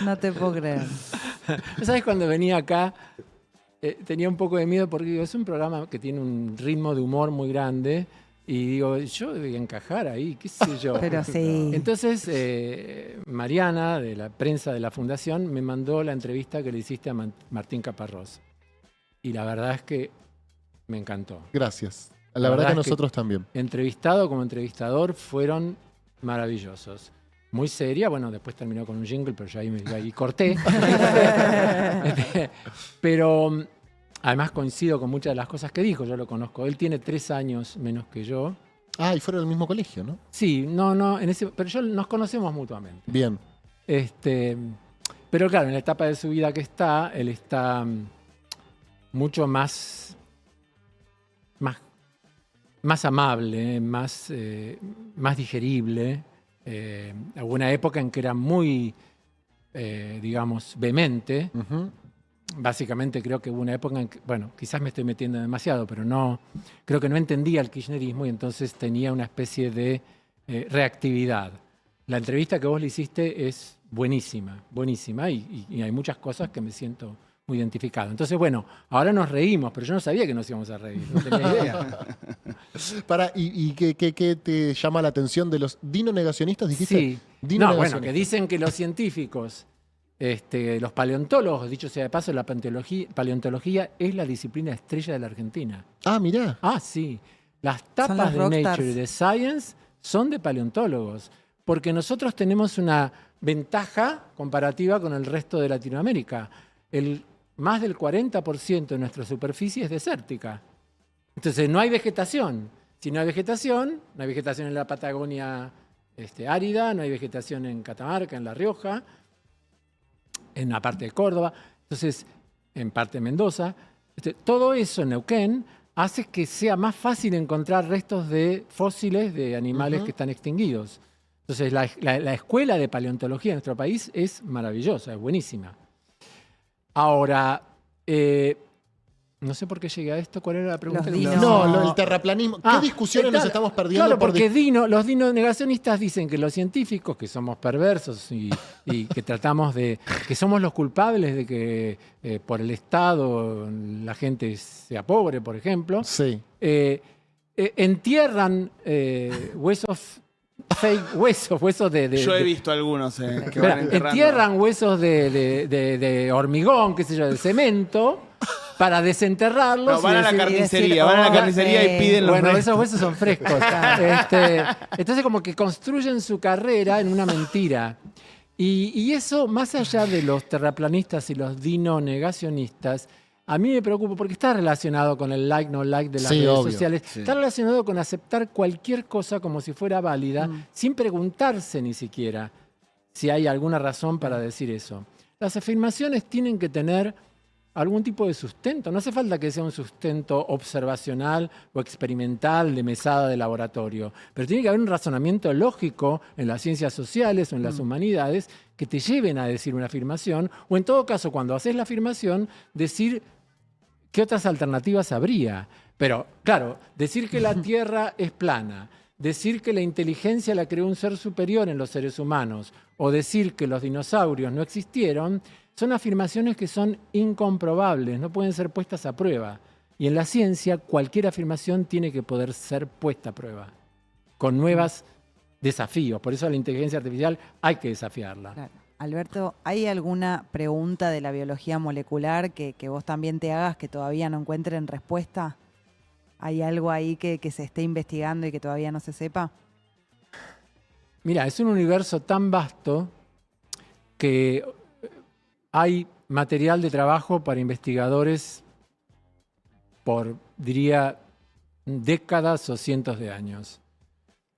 No te puedo creer. ¿Sabes? Cuando venía acá tenía un poco de miedo porque digo, es un programa que tiene un ritmo de humor muy grande y digo, yo debía encajar ahí, qué sé yo. Pero sí. Entonces, Mariana, de la prensa de la Fundación, me mandó la entrevista que le hiciste a Martín Caparrós. Y la verdad es que me encantó. Gracias. La verdad que nosotros también. Entrevistado como entrevistador fueron maravillosos. Muy seria, bueno, después terminó con un jingle, pero yo ahí corté. Pero además coincido con muchas de las cosas que dijo, yo lo conozco. Él tiene 3 años menos que yo. Ah, y fueron del mismo colegio, ¿no? Sí, pero nos conocemos mutuamente. Bien. Pero claro, en la etapa de su vida que está, él está mucho más amable, más digerible. Hubo una época en que era muy, digamos, vehemente. Uh-huh. Básicamente creo que hubo una época en que, bueno, quizás me estoy metiendo demasiado, pero creo que no entendía el kirchnerismo y entonces tenía una especie de reactividad. La entrevista que vos le hiciste es buenísima, buenísima y hay muchas cosas que me siento muy identificado. Entonces, bueno, ahora nos reímos, pero yo no sabía que nos íbamos a reír, no tenía idea. ¿Y qué te llama la atención de los dino-negacionistas? ¿Dijiste? Sí. Dino-negacionistas. Bueno, que dicen que los científicos, los paleontólogos, dicho sea de paso, la paleontología es la disciplina estrella de la Argentina. Ah, mirá. Ah, sí. Las Son tapas los de rockstars. Nature y de Science son de paleontólogos, porque nosotros tenemos una ventaja comparativa con el resto de Latinoamérica. Más del 40% de nuestra superficie es desértica. Entonces no hay vegetación. Si no hay vegetación, no hay vegetación en la Patagonia árida, no hay vegetación en Catamarca, en La Rioja, en la parte de Córdoba, entonces en parte de Mendoza. Todo eso en Neuquén hace que sea más fácil encontrar restos de fósiles de animales que están extinguidos. Entonces la escuela de paleontología en nuestro país es maravillosa, es buenísima. Ahora, no sé por qué llegué a esto. ¿Cuál era la pregunta? Los dinos. No, el terraplanismo. ¿Qué discusiones nos estamos perdiendo? Claro, porque los dino-negacionistas dicen que los científicos, que somos perversos y que tratamos que somos los culpables de que por el Estado la gente sea pobre, por ejemplo, Sí. entierran huesos fake, huesos de Yo he visto algunos que van enterrando. entierran huesos de hormigón, qué sé yo, de cemento, para desenterrarlos. No, van a la decir- carnicería, van a la carnicería y piden los Bueno, restos. esos huesos son frescos. Entonces como que construyen su carrera en una mentira. Y eso, más allá de los terraplanistas y los dino-negacionistas, a mí me preocupa porque está relacionado con el like, no like de las Sí, redes obvio. sociales. Sí. Está relacionado con aceptar cualquier cosa como si fuera válida, sin preguntarse ni siquiera si hay alguna razón para decir eso. Las afirmaciones tienen que tener algún tipo de sustento. No hace falta que sea un sustento observacional o experimental de mesada de laboratorio, pero tiene que haber un razonamiento lógico en las ciencias sociales o en las humanidades que te lleven a decir una afirmación, o en todo caso, cuando haces la afirmación, decir qué otras alternativas habría. Pero, claro, decir que la Tierra es plana, decir que la inteligencia la creó un ser superior en los seres humanos, o decir que los dinosaurios no existieron, son afirmaciones que son incomprobables, no pueden ser puestas a prueba. Y en la ciencia, cualquier afirmación tiene que poder ser puesta a prueba, con nuevos desafíos. Por eso a la inteligencia artificial hay que desafiarla. Claro. Alberto, ¿hay alguna pregunta de la biología molecular que vos también te hagas que todavía no encuentren respuesta? ¿Hay algo ahí que se esté investigando y que todavía no se sepa? Mira, es un universo tan vasto que hay material de trabajo para investigadores por, diría, décadas o cientos de años.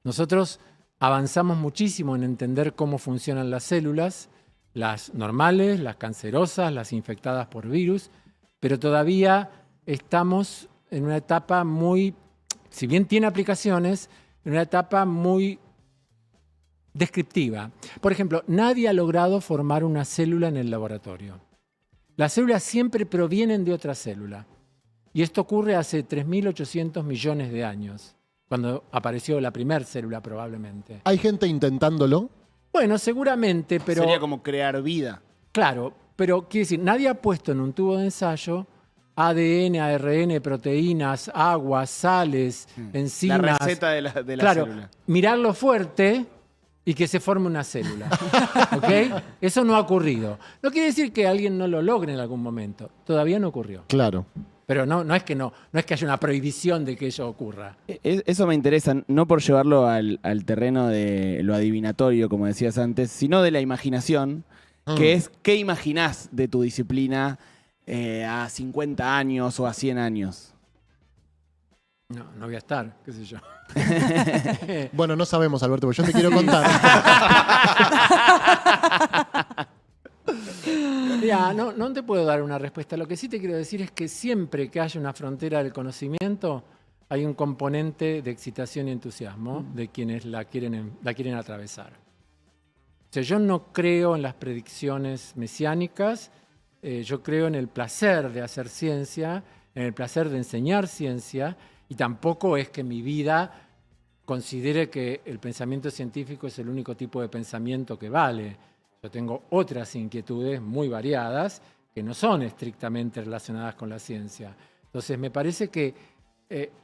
Nosotros avanzamos muchísimo en entender cómo funcionan las células, las normales, las cancerosas, las infectadas por virus, pero todavía estamos en una etapa muy, si bien tiene aplicaciones, en una etapa muy descriptiva. Por ejemplo, nadie ha logrado formar una célula en el laboratorio. Las células siempre provienen de otra célula. Y esto ocurre hace 3.800 millones de años, cuando apareció la primera célula probablemente. Hay gente intentándolo. Bueno, seguramente, pero... Sería como crear vida. Claro, pero quiere decir, nadie ha puesto en un tubo de ensayo ADN, ARN, proteínas, agua, sales, enzimas. La receta de la Claro, célula. mirarlo fuerte y que se forme una célula. ¿Ok? Eso no ha ocurrido. No quiere decir que alguien no lo logre en algún momento. Todavía no ocurrió. Claro. Pero no es que haya una prohibición de que ello ocurra. Eso me interesa, no por llevarlo al terreno de lo adivinatorio, como decías antes, sino de la imaginación, que es qué imaginás de tu disciplina a 50 años o a 100 años. No voy a estar, qué sé yo. Bueno, no sabemos, Alberto, pero yo te quiero contar. Mira, no te puedo dar una respuesta. Lo que sí te quiero decir es que siempre que haya una frontera del conocimiento, hay un componente de excitación y entusiasmo de quienes la quieren atravesar. O sea, yo no creo en las predicciones mesiánicas, yo creo en el placer de hacer ciencia, en el placer de enseñar ciencia, y tampoco es que mi vida considere que el pensamiento científico es el único tipo de pensamiento que vale. Yo tengo otras inquietudes muy variadas que no son estrictamente relacionadas con la ciencia. Entonces, me parece que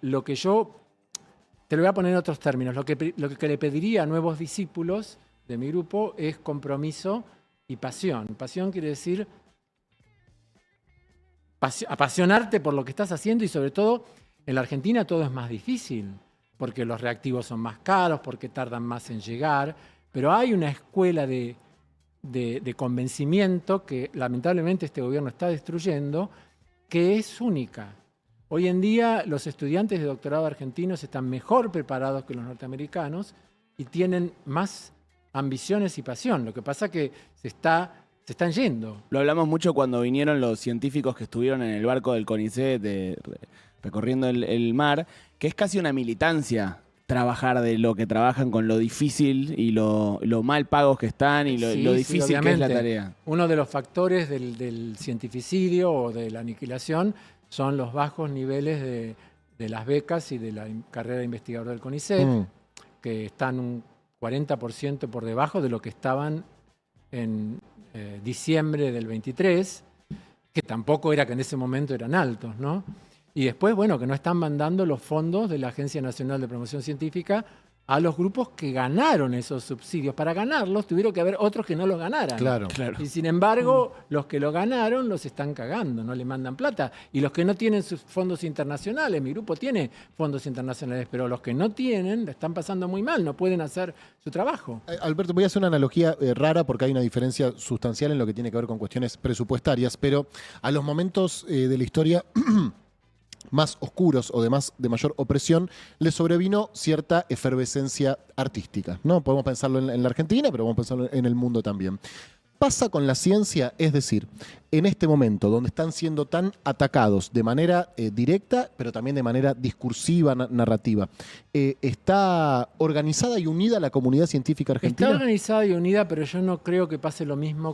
lo que yo, te lo voy a poner en otros términos, lo que le pediría a nuevos discípulos de mi grupo es compromiso y pasión. Pasión quiere decir apasionarte por lo que estás haciendo y sobre todo en la Argentina todo es más difícil porque los reactivos son más caros, porque tardan más en llegar, pero hay una escuela de convencimiento que lamentablemente este gobierno está destruyendo, que es única. Hoy en día los estudiantes de doctorado argentinos están mejor preparados que los norteamericanos y tienen más ambiciones y pasión. Lo que pasa es que se están yendo. Lo hablamos mucho cuando vinieron los científicos que estuvieron en el barco del CONICET recorriendo el mar, que es casi una militancia trabajar de lo que trabajan con lo difícil y lo mal pagos que están y lo difícil que es la tarea. Uno de los factores del cientificidio o de la aniquilación son los bajos niveles de las becas y de la carrera de investigador del CONICET, que están un 40% por debajo de lo que estaban en diciembre del 23, que tampoco era que en ese momento eran altos, ¿no? Y después, bueno, que no están mandando los fondos de la Agencia Nacional de Promoción Científica a los grupos que ganaron esos subsidios. Para ganarlos tuvieron que haber otros que no los ganaran. Claro. Claro. Y sin embargo, los que lo ganaron los están cagando, no le mandan plata. Y los que no tienen sus fondos internacionales, mi grupo tiene fondos internacionales, pero los que no tienen la están pasando muy mal, no pueden hacer su trabajo. Alberto, voy a hacer una analogía rara porque hay una diferencia sustancial en lo que tiene que ver con cuestiones presupuestarias, pero a los momentos de la historia más oscuros o de mayor opresión, le sobrevino cierta efervescencia artística, ¿no? Podemos pensarlo en la Argentina, pero podemos pensarlo en el mundo también. Pasa con la ciencia, es decir, en este momento donde están siendo tan atacados de manera directa, pero también de manera discursiva, narrativa, ¿está organizada y unida la comunidad científica argentina? Está organizada y unida, pero yo no creo que pase lo mismo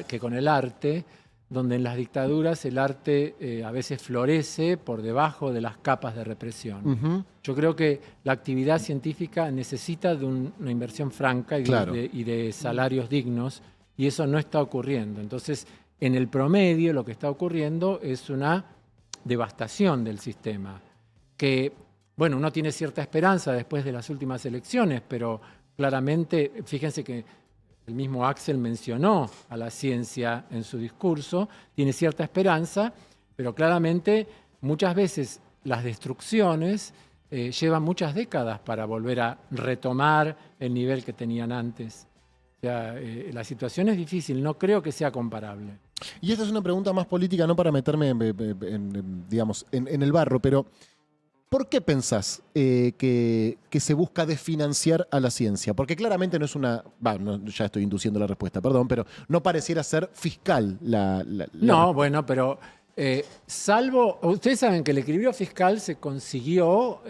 que con el arte, donde en las dictaduras el arte a veces florece por debajo de las capas de represión. Ujú. Yo creo que la actividad científica necesita de una inversión franca y Claro. y de salarios dignos, y eso no está ocurriendo. Entonces, en el promedio lo que está ocurriendo es una devastación del sistema, que, bueno, uno tiene cierta esperanza después de las últimas elecciones, pero claramente, fíjense que el mismo Axel mencionó a la ciencia en su discurso, tiene cierta esperanza, pero claramente muchas veces las destrucciones llevan muchas décadas para volver a retomar el nivel que tenían antes. O sea, la situación es difícil, no creo que sea comparable. Y esta es una pregunta más política, no para meterme digamos, en el barro, pero ¿por qué pensás que se busca desfinanciar a la ciencia? Porque claramente no es una... ya estoy induciendo la respuesta, perdón, pero no pareciera ser fiscal No, bueno, pero salvo... Ustedes saben que el equilibrio fiscal se consiguió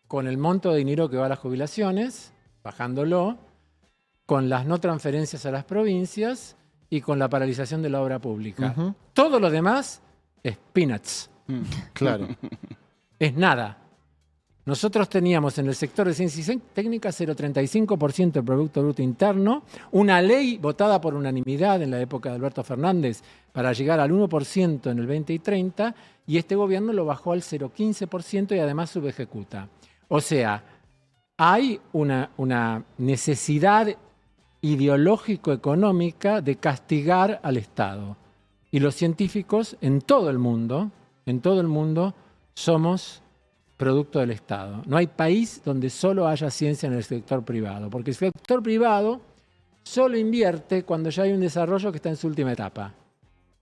con el monto de dinero que va a las jubilaciones, bajándolo, con las no transferencias a las provincias y con la paralización de la obra pública. Ujú. Todo lo demás es peanuts. Claro. Es nada. Nosotros teníamos en el sector de ciencias técnicas 0,35% del Producto Bruto Interno, una ley votada por unanimidad en la época de Alberto Fernández para llegar al 1% en el 20 y 30, y este gobierno lo bajó al 0,15% y además subejecuta. O sea, hay una necesidad ideológico-económica de castigar al Estado. Y los científicos en todo el mundo somos producto del Estado. No hay país donde solo haya ciencia en el sector privado, porque el sector privado solo invierte cuando ya hay un desarrollo que está en su última etapa.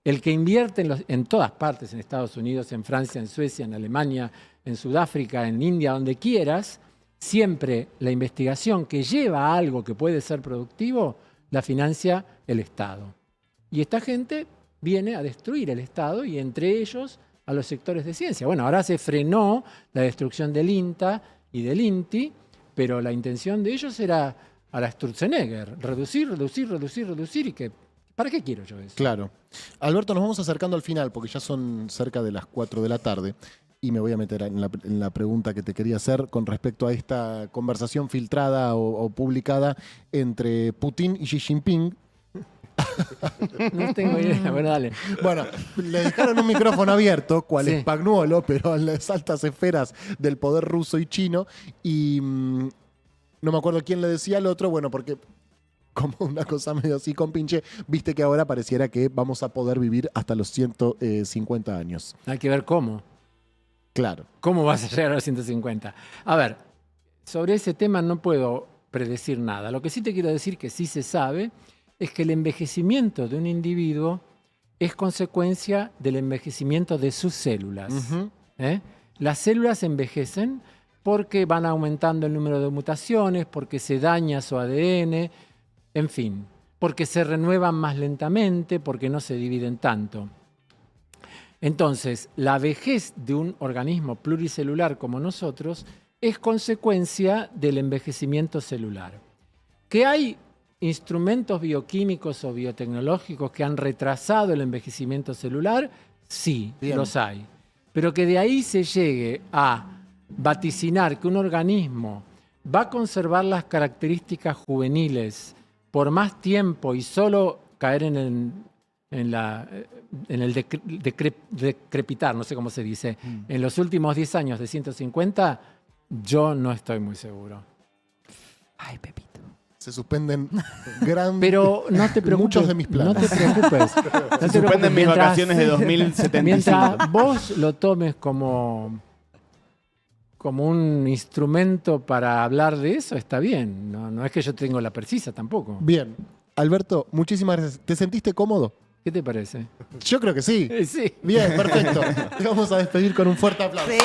El que invierte en todas partes, en Estados Unidos, en Francia, en Suecia, en Alemania, en Sudáfrica, en India, donde quieras, siempre la investigación que lleva a algo que puede ser productivo, la financia el Estado. Y esta gente viene a destruir el Estado y entre ellos a los sectores de ciencia. Bueno, ahora se frenó la destrucción del INTA y del INTI, pero la intención de ellos era a la Sturzenegger, reducir y que... ¿Para qué quiero yo eso? Claro. Alberto, nos vamos acercando al final porque ya son cerca de las 4 de la tarde y me voy a meter en la pregunta que te quería hacer con respecto a esta conversación filtrada o publicada entre Putin y Xi Jinping. No tengo idea, bueno, dale. Bueno, le dejaron un micrófono abierto, cual Sí. es Pagnuolo, pero en las altas esferas del poder ruso y chino. Y no me acuerdo quién le decía al otro, bueno, porque como una cosa medio así con pinche, viste que ahora pareciera que vamos a poder vivir hasta los 150 años. Hay que ver cómo. Claro. ¿Cómo vas a llegar a los 150? A ver, sobre ese tema no puedo predecir nada. Lo que sí te quiero decir que sí se sabe es que el envejecimiento de un individuo es consecuencia del envejecimiento de sus células. Ujú. Las células envejecen porque van aumentando el número de mutaciones, porque se daña su ADN, en fin, porque se renuevan más lentamente, porque no se dividen tanto. Entonces, la vejez de un organismo pluricelular como nosotros es consecuencia del envejecimiento celular. ¿Que hay instrumentos bioquímicos o biotecnológicos que han retrasado el envejecimiento celular? Sí, Bien. los hay. Pero que de ahí se llegue a vaticinar que un organismo va a conservar las características juveniles por más tiempo y solo caer en el decrepitar, no sé cómo se dice, en los últimos 10 años de 150, Yo no estoy muy seguro. Ay, Pepito. Se suspenden gran... Pero no te preocupes. Muchos de mis planes. No te preocupes. No te preocupes. Suspenden mis vacaciones de 2075. Mientras vos lo tomes como un instrumento para hablar de eso, está bien. No es que yo tengo la precisa tampoco. Bien. Alberto, muchísimas gracias. ¿Te sentiste cómodo? ¿Qué te parece? Yo creo que sí. Sí. Bien, perfecto. Te vamos a despedir con un fuerte aplauso. Sí.